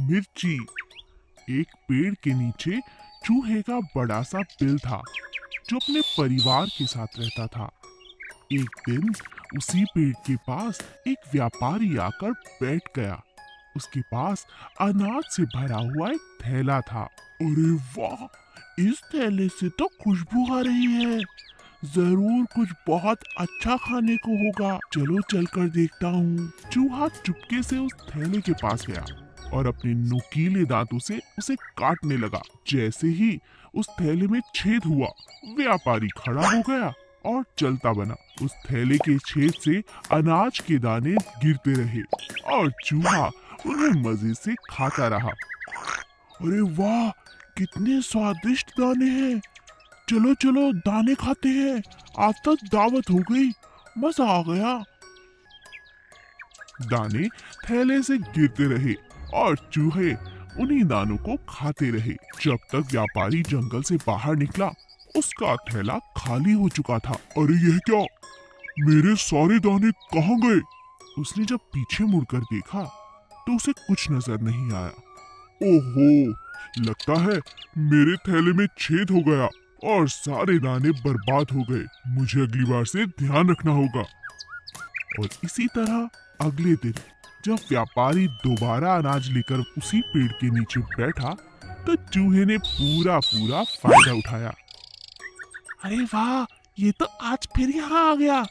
मिर्ची। एक पेड़ के नीचे चूहे का बड़ा सा बिल था जो अपने परिवार के साथ रहता था। एक दिन उसी पेड़ के पास एक व्यापारी आकर बैठ गया। उसके पास अनाज से भरा हुआ एक थैला था। अरे वाह, इस थैले से तो खुशबू आ रही है। जरूर कुछ बहुत अच्छा खाने को होगा। चलो चलकर देखता हूँ। चूहा चुपके से उस थैले के पास गया और अपने नुकीले दांतों से उसे काटने लगा। जैसे ही उस थैले में छेद हुआ, व्यापारी खड़ा हो गया और चलता बना। उस थैले के छेद से अनाज के दाने गिरते रहे और चूहा उन्हें मजे से खाता रहा। अरे वाह, कितने स्वादिष्ट दाने हैं। चलो चलो दाने खाते हैं। आज तक दावत हो गई, मजा आ गया। दाने थैले से गिरते रहे और चूहे उन्हीं दानों को खाते रहे जब तक व्यापारी जंगल से बाहर निकला। उसका थैला खाली हो चुका था। अरे यह क्या, मेरे सारे दाने कहाँ गए? उसने जब पीछे मुड़कर देखा तो उसे कुछ नजर नहीं आया। ओहो, लगता है मेरे थैले में छेद हो गया और सारे दाने बर्बाद हो गए। मुझे अगली बार से ध्यान रखना होगा। और इसी तरह अगले दिन जब व्यापारी दोबारा अनाज लेकर उसी पेड़ के नीचे बैठा तो चूहे ने पूरा फायदा उठाया। अरे वाह, ये तो आज फिर यहाँ आ गया।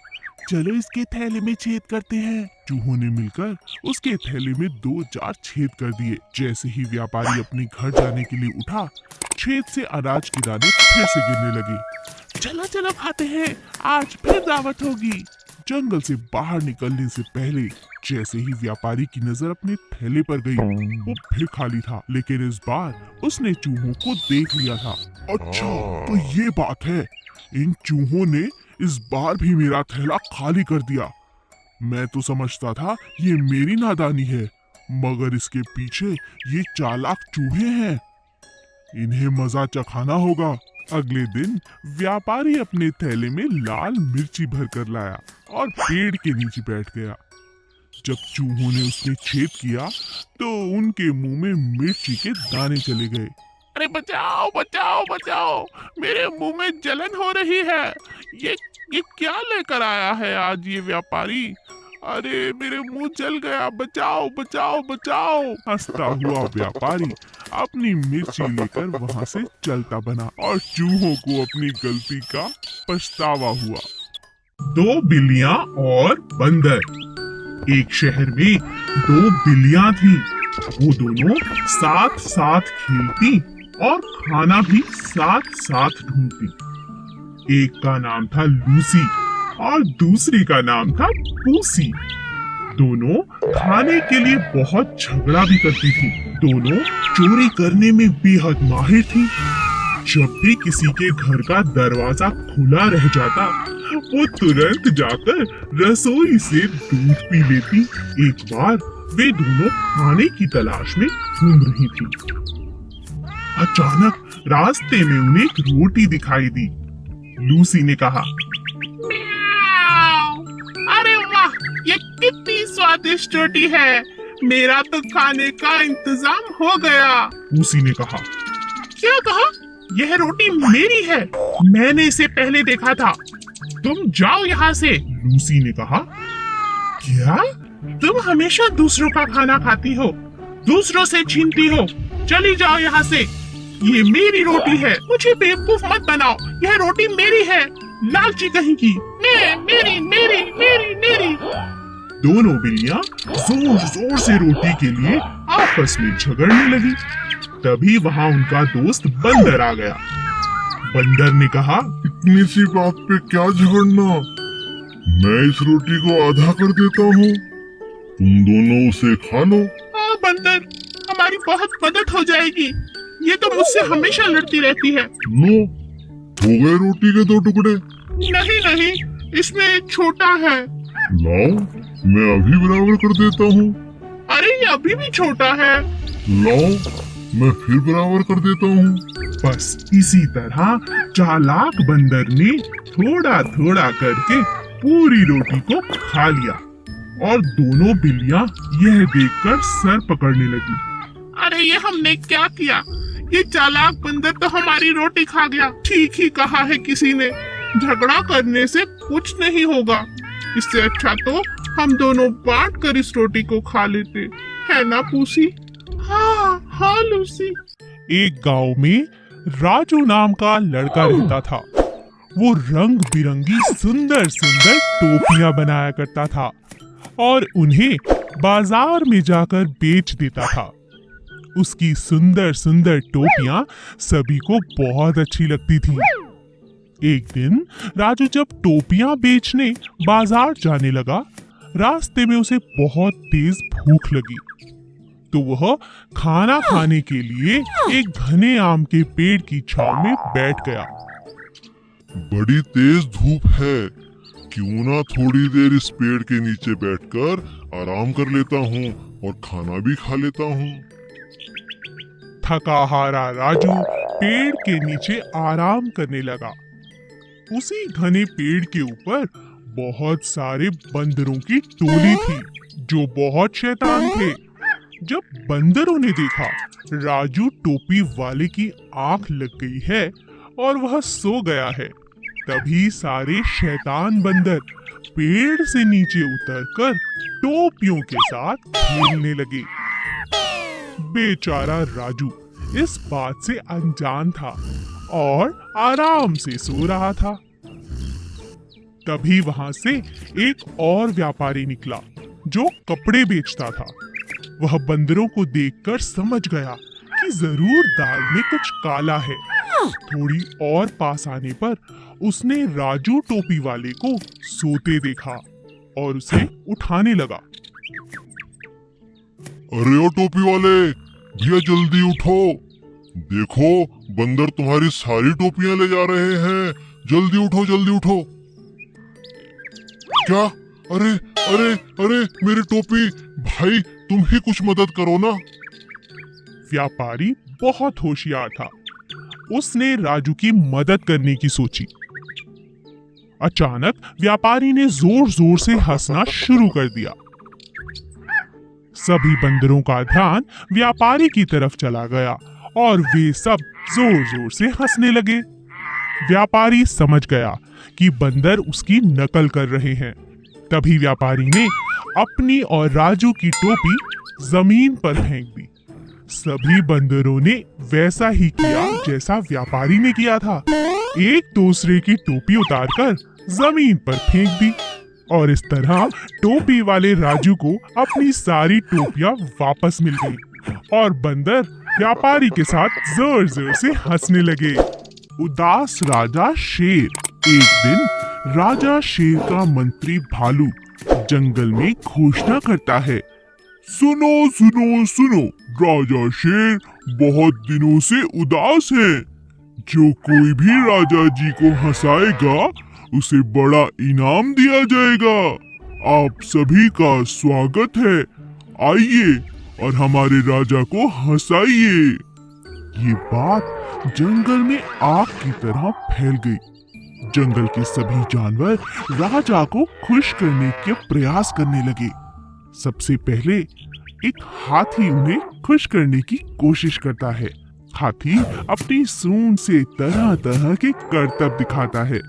चलो इसके थैले में छेद करते हैं। चूहों ने मिलकर उसके थैले में 2-4 छेद कर दिए। जैसे ही व्यापारी अपने घर जाने के लिए उठा, छेद से अनाज के दाने फिर से गिरने लगे। चलो चलो खाते हैं, आज फिर दावत होगी। जंगल से बाहर निकलने से पहले जैसे ही व्यापारी की नजर अपने थैले पर गई, वो फिर खाली था। लेकिन इस बार उसने चूहों को देख लिया था। अच्छा, तो ये बात है। इन चूहों ने इस बार भी मेरा थैला खाली कर दिया। मैं तो समझता था ये मेरी नादानी है, मगर इसके पीछे ये चालाक चूहे हैं। इन्हें मजा चखाना होगा। अगले दिन व्यापारी अपने थैले में लाल मिर्ची भरकर लाया और पेड़ के नीचे बैठ गया। जब चूहों ने उसमें छेद किया तो उनके मुंह में मिर्ची के दाने चले गए। अरे बचाओ बचाओ बचाओ, मेरे मुंह में जलन हो रही है। ये क्या लेकर आया है आज ये व्यापारी? अरे मेरे मुंह जल गया, बचाओ बचाओ बचाओ। हंसता हुआ व्यापारी अपनी मिर्ची लेकर वहां से चलता बना और चूहों को अपनी गलती का पछतावा हुआ। 2 बिल्लियां और बंदर। एक शहर में 2 बिल्लियां थीं। वो दोनों साथ साथ खेलती और खाना भी साथ साथ ढूंढती। एक का नाम था लूसी और दूसरी का नाम था पूसी। दोनों खाने के लिए बहुत झगड़ा भी करती थी। दोनों चोरी करने में बेहद माहिर थी। जब भी किसी के घर का दरवाजा खुला रह जाता, वो तुरंत जाकर रसोई से दूध पी लेती। एक बार वे दोनों खाने की तलाश में घूम रही थी। अचानक रास्ते में उन्हें एक रोटी दिखाई दी। लूसी ने कहा, अरे वाह, ये कितनी स्वादिष्ट रोटी है। मेरा तो खाने का इंतजाम हो गया। पूसी ने कहा, क्या कहा? यह रोटी मेरी है, मैंने इसे पहले देखा था। तुम जाओ यहाँ से। लूसी ने कहा, क्या? तुम हमेशा दूसरों का खाना खाती हो, दूसरों से छीनती हो। चली जाओ यहाँ से। ये मेरी रोटी है, मुझे बेवकूफ मत बनाओ। यह रोटी मेरी है, लालची कहीं की। मेरी मेरी मेरी मेरी। दोनों बिल्लियां जोर जोर से रोटी के लिए आपस में झगड़ने लगी। तभी वहाँ उनका दोस्त बंदर आ गया। बंदर ने कहा, इतनी सी बात पे क्या झगड़ना? मैं इस रोटी को आधा कर देता हूँ, तुम दोनों उसे खा लो। हाँ बंदर, हमारी बहुत मदद हो जाएगी। ये तो मुझसे हमेशा लड़ती रहती है। लो, हो गए रोटी के 2 टुकड़े। नहीं नहीं, इसमें एक छोटा है। लाओ, मैं अभी बराबर कर देता हूँ। अरे ये अभी भी छोटा है। लाओ, मैं फिर बराबर कर देता हूँ। बस इसी तरह चालाक बंदर ने थोड़ा थोड़ा करके पूरी रोटी को खा लिया और दोनों बिल्लियां यह देखकर सर पकड़ने लगी। अरे ये हमने क्या किया? ये चालाक बंदर तो हमारी रोटी खा गया। ठीक ही कहा है किसी ने, झगड़ा करने से कुछ नहीं होगा। इससे अच्छा तो हम दोनों बांट कर इस रोटी को खा लेते, है ना पूसी? हाँ हाँ लूसी। एक गांव में राजू नाम का लड़का रहता था। वो रंग बिरंगी सुंदर सुंदर टोपियां बनाया करता था और उन्हें बाजार में जाकर बेच देता था। उसकी सुंदर सुंदर टोपियां सभी को बहुत अच्छी लगती थी। एक दिन राजू जब टोपियां बेचने बाजार जाने लगा, रास्ते में उसे बहुत तेज भूख लगी, तो वह खाना खाने के लिए एक घने आम के पेड़ की छांव में बैठ गया। बड़ी तेज धूप है, क्यों ना थोड़ी देर इस पेड़ के नीचे बैठकर आराम कर लेता हूँ और खाना भी खा लेता हूँ। थका हारा राजू पेड़ के नीचे आराम करने लगा। उसी घने पेड़ के ऊपर बहुत सारे बंदरों की टोली थी जो बहुत शैतान थे। जब बंदरों ने देखा राजू टोपी वाले की आंख लग गई है और वह सो गया है, तभी सारे शैतान बंदर पेड़ से नीचे उतरकर टोपियों के साथ खेलने लगे। बेचारा राजू इस बात से अनजान था और आराम से सो रहा था। तभी वहां से एक और व्यापारी निकला जो कपड़े बेचता था। वह बंदरों को देखकर समझ गया कि जरूर दाल में कुछ काला है। थोड़ी और पास आने पर उसने राजू टोपी वाले को सोते देखा और उसे उठाने लगा। अरे ओ टोपी वाले, भैया जल्दी उठो, देखो बंदर तुम्हारी सारी टोपियां ले जा रहे हैं, जल्दी उठो जल्दी उठो। क्या? अरे अरे अरे मेरी टोपी, भाई तुम ही कुछ मदद करो ना। व्यापारी बहुत होशियार था, उसने राजू की मदद करने की सोची। अचानक व्यापारी ने जोर जोर से हंसना शुरू कर दिया। सभी बंदरों का ध्यान व्यापारी की तरफ चला गया और वे सब जोर जोर से हंसने लगे। व्यापारी समझ गया कि बंदर उसकी नकल कर रहे हैं। तभी व्यापारी ने अपनी और राजू की टोपी जमीन पर फेंक दी। सभी बंदरों ने वैसा ही किया जैसा व्यापारी ने किया था। एक दूसरे की टोपी उतारकर जमीन पर फेंक दी और इस तरह टोपी वाले राजू को अपनी सारी टोपियां वापस मिल गई और बंदर व्यापारी के साथ जोर जोर से हंसने लगे। उदास राजा शेर। एक दिन राजा शेर का मंत्री भालू जंगल में घोषणा करता है, सुनो सुनो सुनो, राजा शेर बहुत दिनों से उदास है। जो कोई भी राजा जी को हंसाएगा उसे बड़ा इनाम दिया जाएगा। आप सभी का स्वागत है, आइए और हमारे राजा को हंसाइए। ये बात जंगल में आग की तरह फैल गई। जंगल के सभी जानवर राजा को खुश करने के प्रयास करने लगे। सबसे पहले एक हाथी उन्हें खुश करने की कोशिश करता है। हाथी अपनी सूंड से तरह तरह के करतब दिखाता है,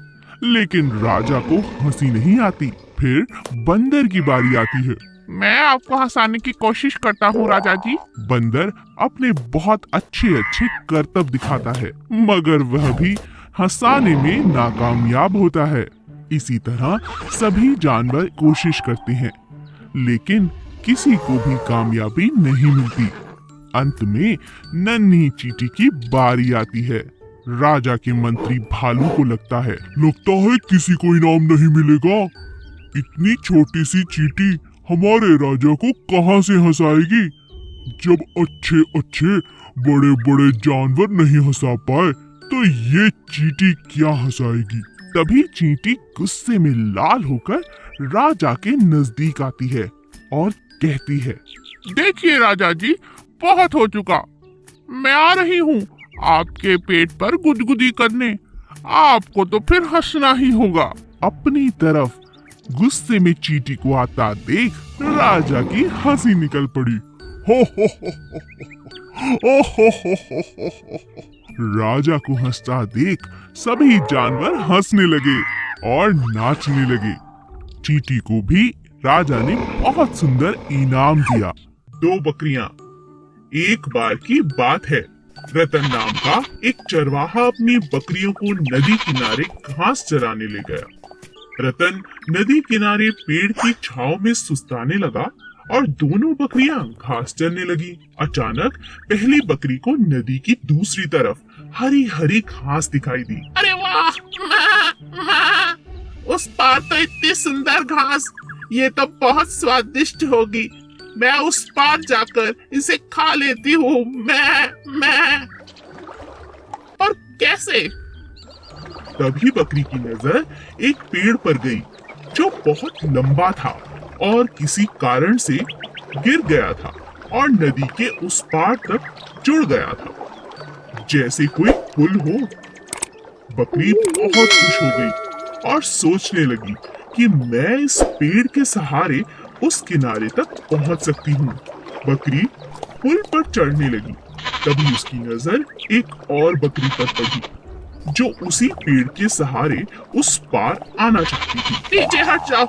लेकिन राजा को हंसी नहीं आती। फिर बंदर की बारी आती है। मैं आपको हंसाने की कोशिश करता हूँ राजा जी। बंदर अपने बहुत अच्छे अच्छे करतब दिखाता है, मगर वह भी हंसाने में नाकामयाब होता है। इसी तरह सभी जानवर कोशिश करते हैं, लेकिन किसी को भी कामयाबी नहीं मिलती। अंत में नन्ही चींटी की बारी आती है। राजा के मंत्री भालू को लगता है किसी को इनाम नहीं मिलेगा। इतनी छोटी सी चींटी हमारे राजा को कहां से हंसाएगी? जब अच्छे अच्छे बड़े बड़े जानवर नहीं हंसा पाए तो ये चींटी क्या हंसाएगी? तभी चींटी गुस्से में लाल होकर राजा के नजदीक आती है और कहती है, देखिए राजा जी, बहुत हो चुका, मैं आ रही हूँ आपके पेट पर गुदगुदी करने। आपको तो फिर हंसना ही होगा। अपनी तरफ गुस्से में चींटी को आता देख राजा की हंसी निकल पड़ी। हो ओहो। राजा को हंसता देख सभी जानवर हंसने लगे और नाचने लगे। चींटी को भी राजा ने बहुत सुंदर इनाम दिया। 2 बकरियां। एक बार की बात है, रतन नाम का एक चरवाहा अपनी बकरियों को नदी किनारे घास चराने ले गया। रतन नदी किनारे पेड़ की छांव में सुस्ताने लगा और दोनों बकरियां घास चरने लगी। अचानक पहली बकरी को नदी की दूसरी तरफ हरी हरी घास दिखाई दी। अरे वाह, माँ, उस पार तो इतनी सुंदर घास, ये तो बहुत स्वादिष्ट होगी। मैं उस पार जाकर इसे खा लेती हूँ। मैं और कैसे? तभी बकरी की नजर एक पेड़ पर गई जो बहुत लंबा था और किसी कारण से गिर गया था और नदी के उस पार तक जुड़ गया था, जैसे कोई पुल हो। बकरी बहुत खुश हो गई और सोचने लगी कि मैं इस पेड़ के सहारे उस किनारे तक पहुंच सकती हूँ। बकरी पुल पर चढ़ने लगी। तभी उसकी नजर एक और बकरी पर पड़ी जो उसी पेड़ के सहारे उस पार आना चाहती थी। पीछे हट जाओ,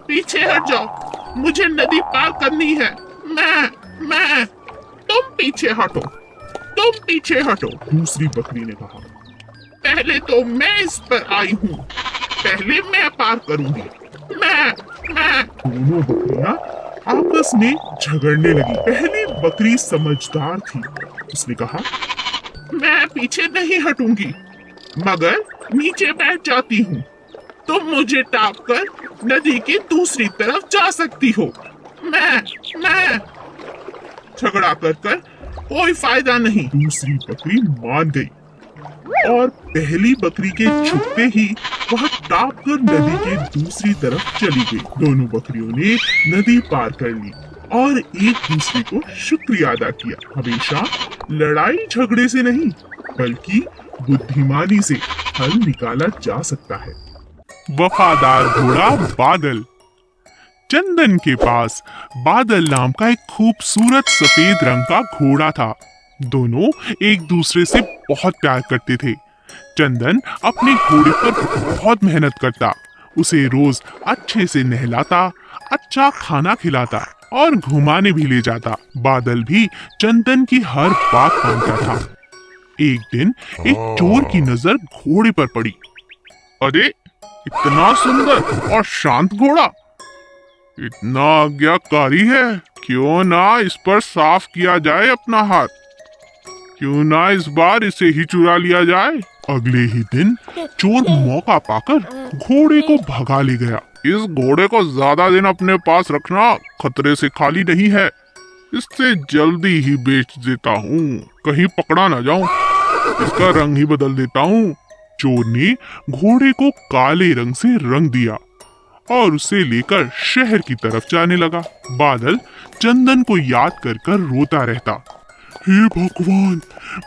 पीछे हट जाओ, मुझे नदी पार करनी है। मैं तुम पीछे हटो, तुम पीछे हटो। दूसरी बकरी ने कहा, पहले तो मैं इस पर आई हूँ, पहले मैं पार करूंगी। मैं दोनों बकरियां आपस में झगड़ने लगी। पहली बकरी समझदार थी। उसने कहा, मैं पीछे नहीं हटूंगी, मगर नीचे बैठ जाती हूँ। तुम मुझे टाप कर नदी की दूसरी तरफ जा सकती हो। मैं झगड़ा कर कोई फायदा नहीं। दूसरी बकरी मान गई और पहली बकरी के छुपते ही वह टाप कर नदी के दूसरी तरफ चली गई। दोनों बकरियों ने नदी पार कर ली और एक दूसरे को शुक्रिया अदा किया। हमेशा लड़ाई झगड़े से नहीं, बल्कि बुद्धिमानी से हल निकाला जा सकता है। वफादार घोड़ा बादल। चंदन के पास बादल नाम का एक खूबसूरत सफेद रंग का घोड़ा था। दोनों एक दूसरे से बहुत प्यार करते थे। चंदन अपने घोड़े पर बहुत मेहनत करता, उसे रोज अच्छे से नहलाता, अच्छा खाना खिलाता और घुमाने भी ले जाता। बादल भी चंदन की हर बात मानता था। एक दिन एक चोर की नजर घोड़े पर पड़ी। अरे, इतना सुंदर और शांत घोड़ा, इतना आज्ञाकारी है, क्यों ना इस पर साफ किया जाए अपना हाथ, क्यों ना इस बार इसे ही चुरा लिया जाए। अगले ही दिन चोर मौका पाकर घोड़े को भगा ले गया। इस घोड़े को ज्यादा दिन अपने पास रखना खतरे से खाली नहीं है, इससे जल्दी ही बेच देता हूँ, कहीं पकड़ा ना जाऊं, इसका रंग ही बदल देता हूँ। चोर ने घोड़े को काले रंग से रंग दिया और उसे लेकर शहर की तरफ जाने लगा। बादल चंदन को याद कर कर रोता रहता। हे भगवान,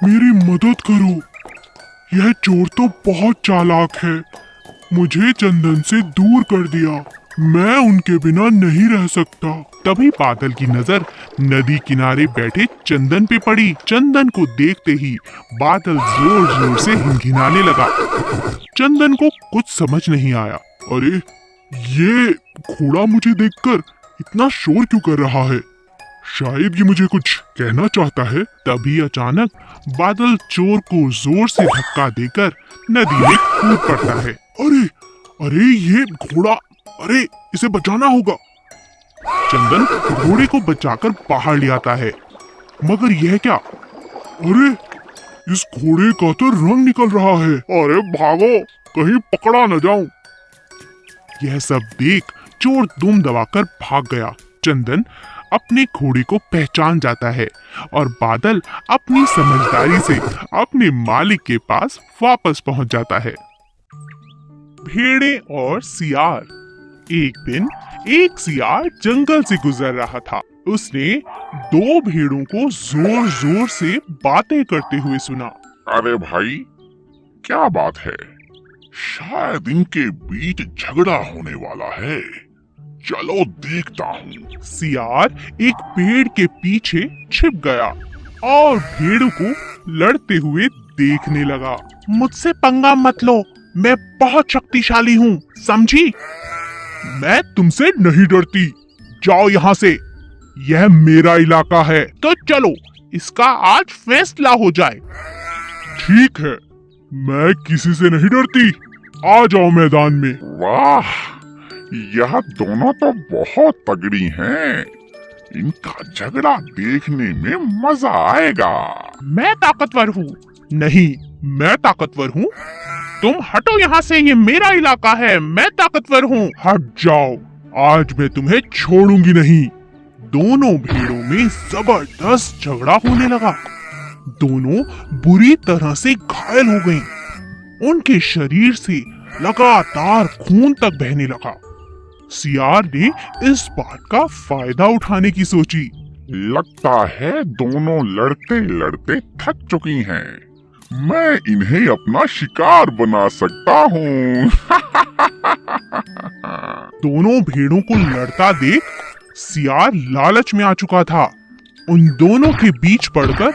मेरी मदद करो, यह चोर तो बहुत चालाक है, मुझे चंदन से दूर कर दिया, मैं उनके बिना नहीं रह सकता। तभी बादल की नजर नदी किनारे बैठे चंदन पे पड़ी। चंदन को देखते ही बादल जोर जोर से हिनहिनाने लगा। चंदन को कुछ समझ नहीं आया। अरे, ये घोड़ा मुझे देखकर इतना शोर क्यों कर रहा है? शायद ये मुझे कुछ कहना चाहता है। तभी अचानक बादल चोर को जोर से धक्का देकर नदी में कूद पड़ता है। अरे अरे, ये घोड़ा, अरे इसे बचाना होगा। चंदन घोड़े को बचाकर बाहर ले आता है, मगर यह क्या? अरे, इस घोड़े का तो रंग निकल रहा है। अरे भागो, कहीं पकड़ा न जाऊं। यह सब देख चोर दुम दबाकर भाग गया। चंदन अपने घोड़े को पहचान जाता है और बादल अपनी समझदारी से अपने मालिक के पास वापस पहुंच जाता है। भेड़े और सियार। एक दिन एक सियार जंगल से गुजर रहा था। उसने 2 भेड़ों को जोर जोर से बातें करते हुए सुना। अरे भाई, क्या बात है? शायद इनके बीच झगड़ा होने वाला है, चलो देखता हूँ। सियार एक पेड़ के पीछे छिप गया और भेड़ों को लड़ते हुए देखने लगा। मुझसे पंगा मत लो, मैं बहुत शक्तिशाली हूँ, समझी? मैं तुमसे नहीं डरती, जाओ यहाँ से, यह मेरा इलाका है। तो चलो, इसका आज फैसला हो जाए। ठीक है, मैं किसी से नहीं डरती, आ जाओ मैदान में। वाह, यह दोनों तो बहुत तगड़ी हैं। इनका झगड़ा देखने में मजा आएगा। मैं ताकतवर हूँ। नहीं, मैं ताकतवर हूँ। तुम हटो यहाँ से, ये मेरा इलाका है, मैं ताकतवर हूँ। हट जाओ, आज मैं तुम्हें छोड़ूंगी नहीं। दोनों भेड़ों में जबरदस्त झगड़ा होने लगा। दोनों बुरी तरह से घायल हो गईं। उनके शरीर से लगातार खून तक बहने लगा। सियार ने इस बात का फायदा उठाने की सोची। लगता है दोनों लड़ते लड़ते थक चुकी हैं। मैं इन्हें अपना शिकार बना सकता हूँ। दोनों भेड़ों को लड़ता देख सियार लालच में आ चुका था। उन दोनों के बीच पड़कर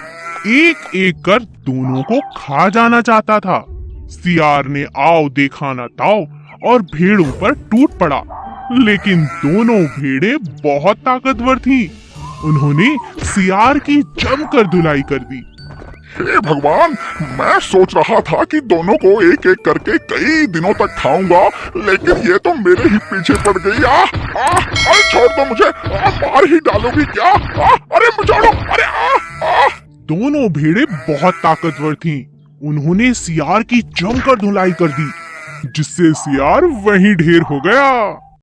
एक एक कर दोनों को खा जाना चाहता था। सियार ने आओ देखा ना ताओ और भेड़ों पर टूट पड़ा, लेकिन दोनों भेड़ें बहुत ताकतवर थीं। उन्होंने सियार की जमकर धुलाई कर दी। हे भगवान, मैं सोच रहा था कि दोनों को एक एक करके कई दिनों तक खाऊंगा, लेकिन ये तो मेरे ही पीछे पड़ गई। अरे छोड़ दो मुझे, मार ही डालोगी क्या? अरे मुझे छोड़ो, अरे दोनों भेड़ें बहुत ताकतवर थीं। उन्होंने सियार की जमकर धुलाई कर दी, जिससे सियार वहीं ढेर हो गया।